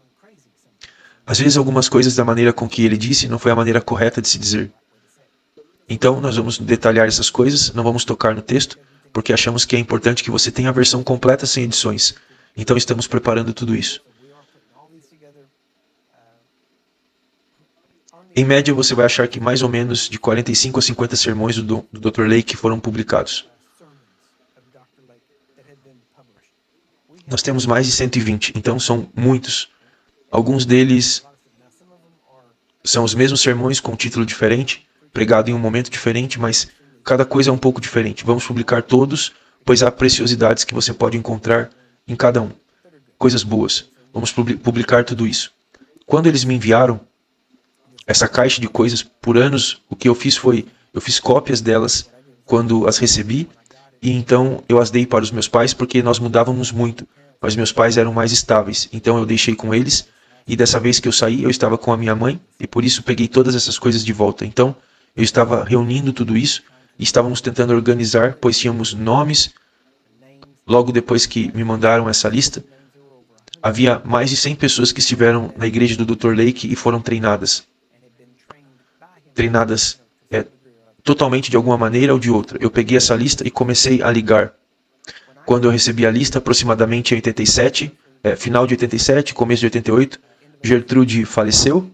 Às vezes algumas coisas da maneira com que ele disse não foi a maneira correta de se dizer. Então nós vamos detalhar essas coisas, não vamos tocar no texto, porque achamos que é importante que você tenha a versão completa sem edições. Então estamos preparando tudo isso. Em média você vai achar que mais ou menos de 45 a 50 sermões do Dr. Lake foram publicados. Nós temos mais de 120, então são muitos. Alguns deles são os mesmos sermões com título diferente, pregado em um momento diferente, mas cada coisa é um pouco diferente. Vamos publicar todos, pois há preciosidades que você pode encontrar em cada um. Coisas boas. Vamos publicar tudo isso. Quando eles me enviaram essa caixa de coisas por anos, o que eu fiz foi, eu fiz cópias delas quando as recebi, e então eu as dei para os meus pais porque nós mudávamos muito, mas meus pais eram mais estáveis, então eu deixei com eles, e dessa vez que eu saí, eu estava com a minha mãe, e por isso peguei todas essas coisas de volta. Então, eu estava reunindo tudo isso, e estávamos tentando organizar, pois tínhamos nomes. Logo depois que me mandaram essa lista, havia mais de 100 pessoas que estiveram na igreja do Dr. Lake e foram treinadas. Totalmente de alguma maneira ou de outra. Eu peguei essa lista e comecei a ligar. Quando eu recebi a lista, aproximadamente em 87, final de 87, começo de 88, Gertrude faleceu.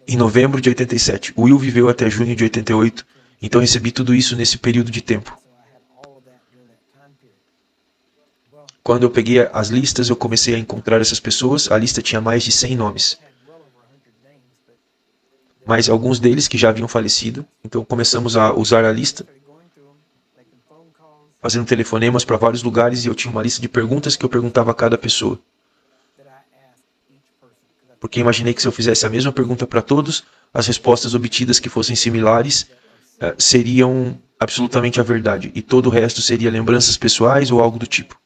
Em novembro de 87. Will viveu até junho de 88, então recebi tudo isso nesse período de tempo. Quando eu peguei as listas, eu comecei a encontrar essas pessoas. A lista tinha mais de 100 nomes. Mas alguns deles que já haviam falecido, então começamos a usar a lista, fazendo telefonemas para vários lugares, e eu tinha uma lista de perguntas que eu perguntava a cada pessoa. Porque imaginei que se eu fizesse a mesma pergunta para todos, as respostas obtidas que fossem similares seriam absolutamente a verdade, e todo o resto seria lembranças pessoais ou algo do tipo.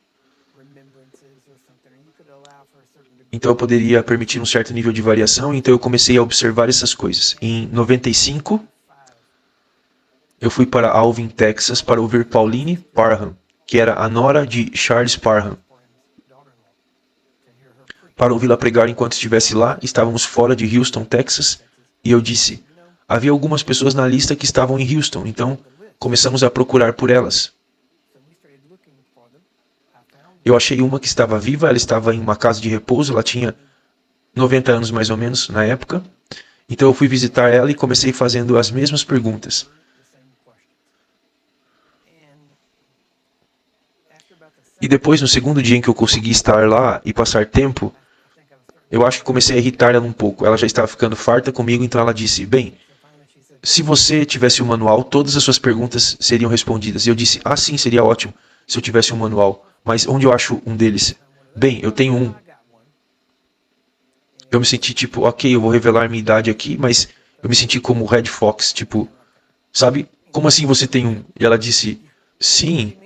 Então eu poderia permitir um certo nível de variação, então eu comecei a observar essas coisas. Em 95, eu fui para Alvin, Texas, para ouvir Pauline Parham, que era a nora de Charles Parham. Para ouvi-la pregar enquanto estivesse lá, estávamos fora de Houston, Texas, e eu disse, havia algumas pessoas na lista que estavam em Houston, então começamos a procurar por elas. Eu achei uma que estava viva, ela estava em uma casa de repouso, ela tinha 90 anos mais ou menos na época. Então eu fui visitar ela e comecei fazendo as mesmas perguntas. E depois, no segundo dia em que eu consegui estar lá e passar tempo, eu acho que comecei a irritar ela um pouco. Ela já estava ficando farta comigo, então ela disse, bem, se você tivesse um manual, todas as suas perguntas seriam respondidas. E eu disse, sim, seria ótimo se eu tivesse um manual. Mas onde eu acho um deles? Bem, eu tenho um. Eu me senti tipo, ok, eu vou revelar minha idade aqui, mas eu me senti como Red Fox, tipo, sabe? Como assim você tem um? E ela disse, sim,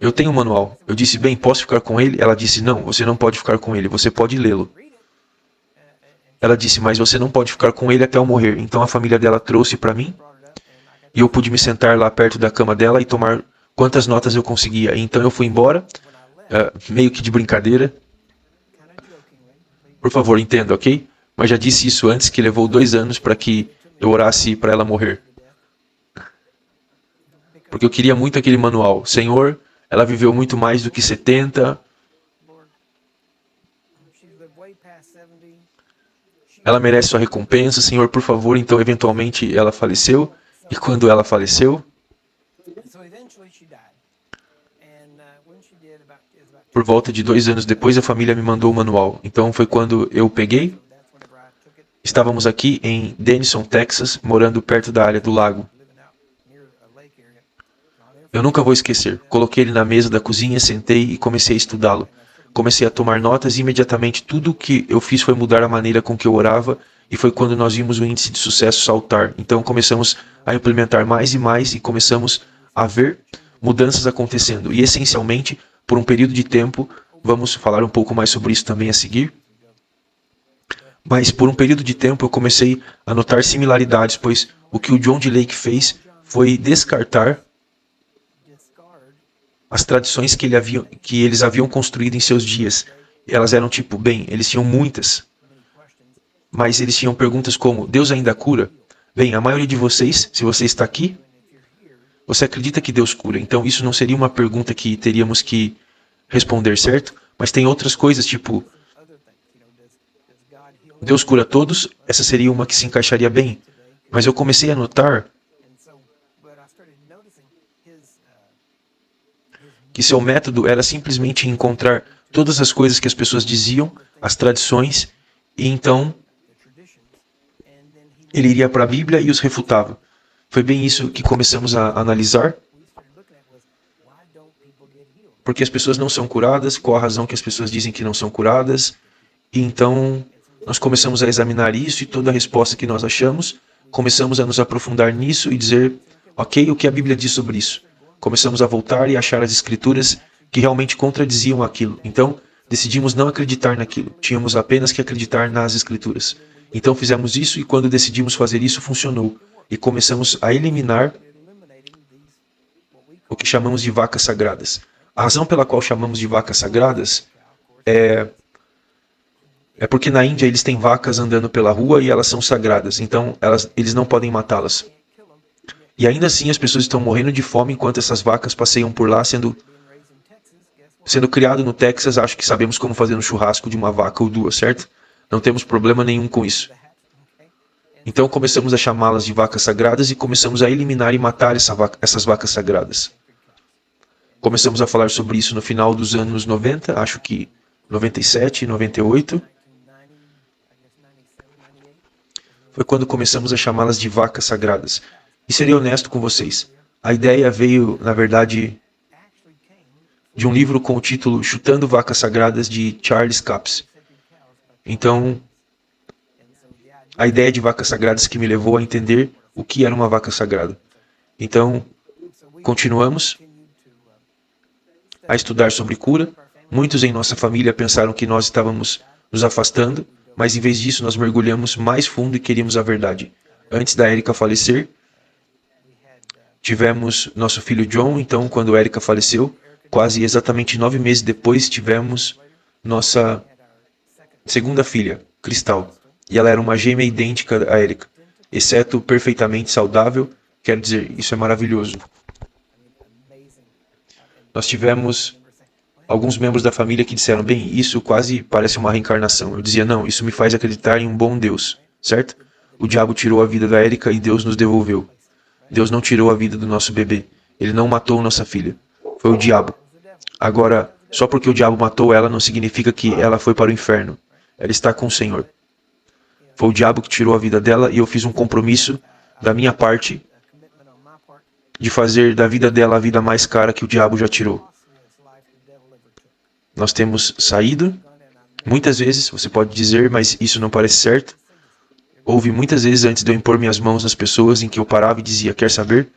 eu tenho um manual. Eu disse, bem, posso ficar com ele? Ela disse, não, você não pode ficar com ele, você pode lê-lo. Ela disse, mas você não pode ficar com ele até eu morrer. Então a família dela trouxe para mim, e eu pude me sentar lá perto da cama dela e tomar quantas notas eu conseguia. Então eu fui embora, meio que de brincadeira. Por favor, entenda, ok? Mas já disse isso antes, que levou 2 anos para que eu orasse para ela morrer. Porque eu queria muito aquele manual. Senhor, ela viveu muito mais do que 70. ela merece sua recompensa, Senhor, por favor. Então, eventualmente, ela faleceu. E quando ela faleceu, por volta de 2 anos depois, a família me mandou o manual. Então, foi quando eu peguei. Estávamos aqui em Denison, Texas, morando perto da área do lago. Eu nunca vou esquecer. Coloquei ele na mesa da cozinha, sentei e comecei a estudá-lo. Comecei a tomar notas e imediatamente tudo o que eu fiz foi mudar a maneira com que eu orava e foi quando nós vimos o índice de sucesso saltar. Então começamos a implementar mais e mais e começamos a ver mudanças acontecendo. E essencialmente, por um período de tempo, vamos falar um pouco mais sobre isso também a seguir. Mas por um período de tempo eu comecei a notar similaridades, pois o que o John D. Lake fez foi descartar as tradições que eles haviam construído em seus dias. Elas eram tipo, bem, eles tinham muitas, mas eles tinham perguntas como, Deus ainda cura? Bem, a maioria de vocês, se você está aqui, você acredita que Deus cura. Então isso não seria uma pergunta que teríamos que responder, certo? Mas tem outras coisas, tipo, Deus cura todos? Essa seria uma que se encaixaria bem. Mas eu comecei a notar que seu método era simplesmente encontrar todas as coisas que as pessoas diziam, as tradições, e então ele iria para a Bíblia e os refutava. Foi bem isso que começamos a analisar. Porque as pessoas não são curadas, qual a razão que as pessoas dizem que não são curadas. E então nós começamos a examinar isso e toda a resposta que nós achamos, começamos a nos aprofundar nisso e dizer, ok, o que a Bíblia diz sobre isso? Começamos a voltar e achar as escrituras que realmente contradiziam aquilo. Então, decidimos não acreditar naquilo. Tínhamos apenas que acreditar nas escrituras. Então, fizemos isso e quando decidimos fazer isso, funcionou. E começamos a eliminar o que chamamos de vacas sagradas. A razão pela qual chamamos de vacas sagradas é porque na Índia eles têm vacas andando pela rua e elas são sagradas. Então, eles não podem matá-las. E ainda assim as pessoas estão morrendo de fome enquanto essas vacas passeiam por lá sendo criado no Texas. Acho que sabemos como fazer um churrasco de uma vaca ou duas, certo? Não temos problema nenhum com isso. Então começamos a chamá-las de vacas sagradas e começamos a eliminar e matar essas vacas sagradas. Começamos a falar sobre isso no final dos anos 90, acho que 97, 98. Foi quando começamos a chamá-las de vacas sagradas. E serei honesto com vocês, a ideia veio, na verdade, de um livro com o título Chutando Vacas Sagradas, de Charles Capps. Então, a ideia de vacas sagradas que me levou a entender o que era uma vaca sagrada. Então, continuamos a estudar sobre cura. Muitos em nossa família pensaram que nós estávamos nos afastando, mas em vez disso nós mergulhamos mais fundo e queríamos a verdade. Antes da Erika falecer, tivemos nosso filho John, então quando Erika faleceu, quase exatamente 9 meses depois tivemos nossa segunda filha, Cristal. E ela era uma gêmea idêntica a Erika, exceto perfeitamente saudável, quero dizer, isso é maravilhoso. Nós tivemos alguns membros da família que disseram, bem, isso quase parece uma reencarnação. Eu dizia, não, isso me faz acreditar em um bom Deus, certo? O diabo tirou a vida da Erika e Deus nos devolveu. Deus não tirou a vida do nosso bebê. Ele não matou nossa filha. Foi o diabo. Agora, só porque o diabo matou ela não significa que ela foi para o inferno. Ela está com o Senhor. Foi o diabo que tirou a vida dela e eu fiz um compromisso da minha parte de fazer da vida dela a vida mais cara que o diabo já tirou. Nós temos saído, muitas vezes, você pode dizer, mas isso não parece certo. Houve muitas vezes antes de eu impor minhas mãos nas pessoas em que eu parava e dizia, quer saber?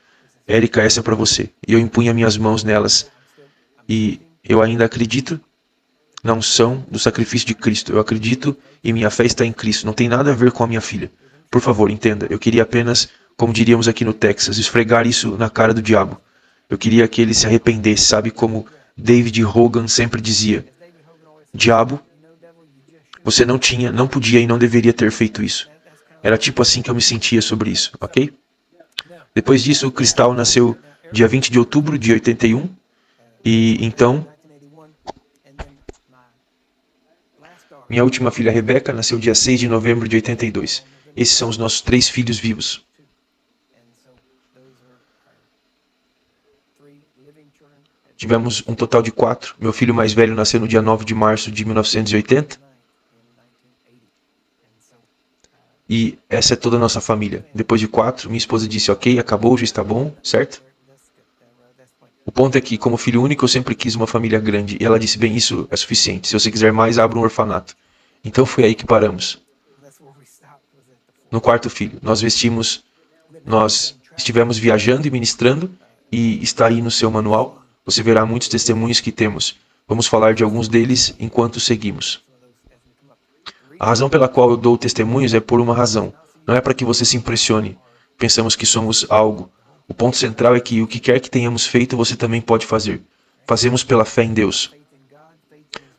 Erika, essa é para você. E eu impunha minhas mãos nelas. E eu ainda acredito na unção do sacrifício de Cristo. Eu acredito e minha fé está em Cristo. Não tem nada a ver com a minha filha. Por favor, entenda. Eu queria apenas, como diríamos aqui no Texas, esfregar isso na cara do diabo. Eu queria que ele se arrependesse, sabe como David Hogan sempre dizia. Diabo, você não podia e não deveria ter feito isso. Era tipo assim que eu me sentia sobre isso, ok? Depois disso, o Cristal nasceu dia 20 de outubro de 81. E então, Minha última filha, Rebeca, nasceu dia 6 de novembro de 82. Esses são os nossos 3 filhos vivos. Tivemos um total de 4. Meu filho mais velho nasceu no dia 9 de março de 1980. E essa é toda a nossa família. Depois de 4, minha esposa disse, ok, acabou, já está bom, certo? O ponto é que, como filho único, eu sempre quis uma família grande. E ela disse, bem, isso é suficiente. Se você quiser mais, abra um orfanato. Então foi aí que paramos. No quarto filho, nós estivemos viajando e ministrando, e está aí no seu manual. Você verá muitos testemunhos que temos. Vamos falar de alguns deles enquanto seguimos. A razão pela qual eu dou testemunhos é por uma razão. Não é para que você se impressione. Pensamos que somos algo. O ponto central é que o que quer que tenhamos feito, você também pode fazer. Fazemos pela fé em Deus.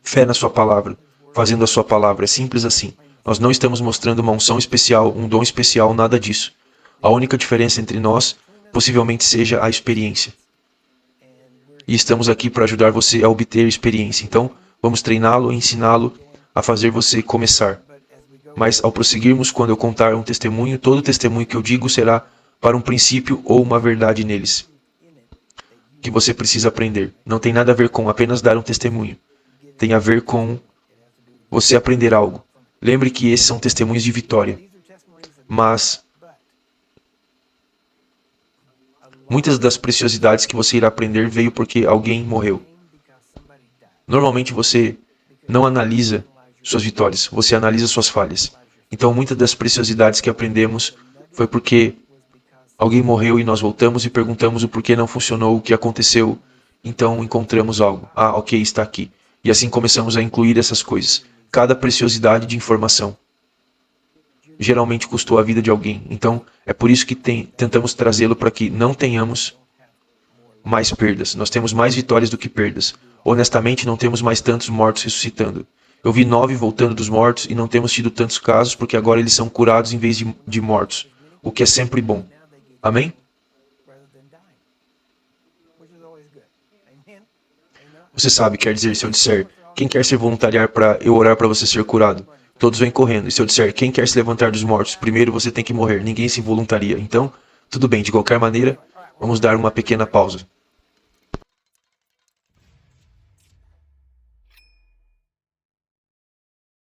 Fé na sua palavra. Fazendo a sua palavra. É simples assim. Nós não estamos mostrando uma unção especial, um dom especial, nada disso. A única diferença entre nós, possivelmente seja a experiência. E estamos aqui para ajudar você a obter experiência. Então, vamos treiná-lo e ensiná-lo a fazer você começar. Mas ao prosseguirmos, quando eu contar um testemunho, todo testemunho que eu digo será para um princípio ou uma verdade neles, que você precisa aprender. Não tem nada a ver com apenas dar um testemunho. Tem a ver com você aprender algo. Lembre que esses são testemunhos de vitória. Mas muitas das preciosidades que você irá aprender veio porque alguém morreu. Normalmente você não analisa suas vitórias, você analisa suas falhas. Então muitas das preciosidades que aprendemos foi porque alguém morreu e nós voltamos e perguntamos o porquê não funcionou, o que aconteceu. Então encontramos algo. Ah, ok, está aqui. E assim começamos a incluir essas coisas. Cada preciosidade de informação geralmente custou a vida de alguém. Então é por isso que tentamos trazê-lo para que não tenhamos mais perdas. Nós temos mais vitórias do que perdas. Honestamente, não temos mais tantos mortos ressuscitando. Eu vi 9 voltando dos mortos e não temos tido tantos casos porque agora eles são curados em vez de mortos, o que é sempre bom. Amém? Você sabe, quer dizer, se eu disser, quem quer se voluntariar para eu orar para você ser curado? Todos vêm correndo. E se eu disser, quem quer se levantar dos mortos? Primeiro você tem que morrer. Ninguém se voluntaria. Então, tudo bem, de qualquer maneira, vamos dar uma pequena pausa.